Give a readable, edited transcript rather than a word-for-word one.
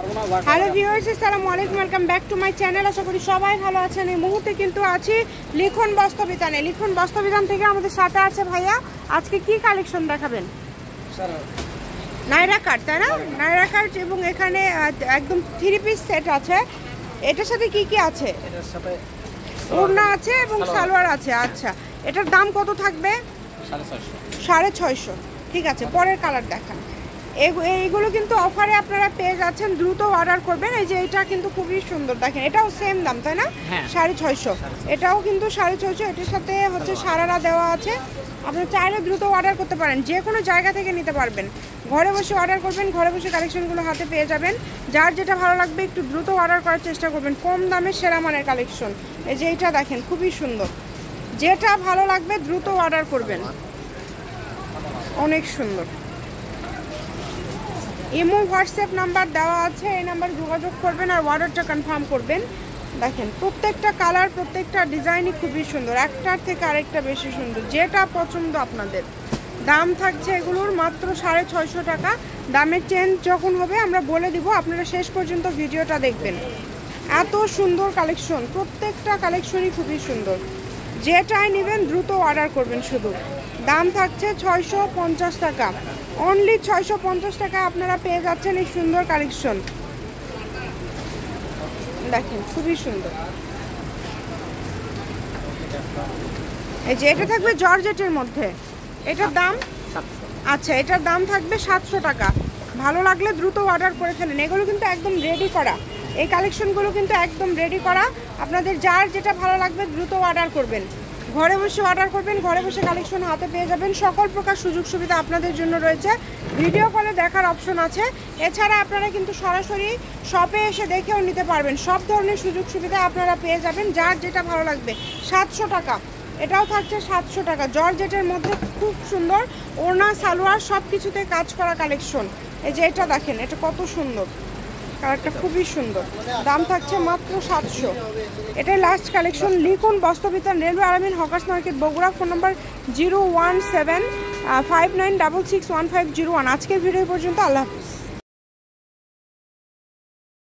Hello viewers, আসসালামু আলাইকুম, welcome back to my channel. আশা করি সবাই ভালো আছেন। এই মুহূর্তে কিন্তু আছি লিখন বস্ত্রবিতানে। লিখন বস্ত্রবিতান থেকে আমাদের সাথে আছে ভাইয়া। আজকে কি কালেকশন দেখাবেন? নাইরা কাট, তাই না? নাইরা কাট, এবং এখানে একদম 3 পিস সেট আছে। এটার সাথে কি কি আছে? এটার সাথে ওড়না আছে এবং সালোয়ার আছে। আচ্ছা, এটার দাম কত থাকবে? 650। ঠিক আছে, পরের কালার দেখান। এইগুলো কিন্তু অফারে আপনারা পেয়ে যাচ্ছেন, দ্রুত অর্ডার করবেন। এই যে এটা কিন্তু খুবই সুন্দর, দেখেন এটাও সেম দাম, তাই না? 650। এটাও কিন্তু 650। এটার সাথে হচ্ছে সারারা দেওয়া আছে। আপনি চাইলে দ্রুত অর্ডার করতে পারেন, যে কোনো জায়গা থেকে নিতে পারবেন। ঘরে বসে অর্ডার করবেন, ঘরে বসে কালেকশনগুলো হাতে পেয়ে যাবেন। যার যেটা ভালো লাগবে একটু দ্রুত অর্ডার করার চেষ্টা করবেন। কম দামে সেরা মানের কালেকশন। এই যে এইটা দেখেন, খুবই সুন্দর। যেটা ভালো লাগবে দ্রুত অর্ডার করবেন, অনেক সুন্দর। ইমো হোয়াটসঅ্যাপ নাম্বার দেওয়া আছে, এই নাম্বার যোগাযোগ করবেন আর অর্ডারটা কনফার্ম করবেন। দেখেন প্রত্যেকটা কালার, প্রত্যেকটা ডিজাইনই খুবই সুন্দর, একটার থেকে আরেকটা বেশি সুন্দর। যেটা পছন্দ আপনাদের। দাম থাকছে এগুলোর মাত্র 650 টাকা। দামের চেঞ্জ যখন হবে আমরা বলে দিব, আপনারা শেষ পর্যন্ত ভিডিওটা দেখবেন। এত সুন্দর কালেকশন, প্রত্যেকটা কালেকশনই খুবই সুন্দর। যেটাই নেবেন দ্রুত অর্ডার করবেন। শুধু দাম থাকছে 650 টাকা। অনলি 650 টাকায় আপনারা পেয়ে যাচ্ছেন এই সুন্দর কালেকশন। দেখেন খুবই সুন্দর। এই যে এটা থাকবে জর্জেটের মধ্যে। এটার দাম, আচ্ছা এটার দাম থাকবে 700 টাকা। ভালো লাগলে দ্রুত অর্ডার করে ফেলেন। এগুলো কিন্তু একদম রেডি করা, এই কালেকশনগুলো কিন্তু একদম রেডি করা। আপনাদের যার যেটা ভালো লাগবে দ্রুত অর্ডার করবেন, ঘরে বসে অর্ডার করবেন, ঘরে বসে কালেকশন হাতে পেয়ে যাবেন। সকল প্রকার সুযোগ সুবিধা আপনাদের জন্য রয়েছে। ভিডিও কলে দেখার অপশন আছে। এছাড়া আপনারা কিন্তু সরাসরি শপে এসে দেখেও নিতে পারবেন। সব ধরনের সুযোগ সুবিধা আপনারা পেয়ে যাবেন, যার যেটা ভালো লাগবে। 700 টাকা। এটাও থাকছে 700 টাকা। জর্জেটের মধ্যে খুব সুন্দর ওড়না সালোয়ার সব কিছুতে কাজ করা কালেকশন। এই যে এটা দেখেন, এটা কত সুন্দর, কালারটা খুবই সুন্দর। দাম থাকছে মাত্র 700। এটাই last collection. Likhon Bostrobitan, railway আরামিন, hawkers market, Bogura. Phone number 01759661501। আজকের ভিডিও পর্যন্ত। আল্লাহ হাফেজ।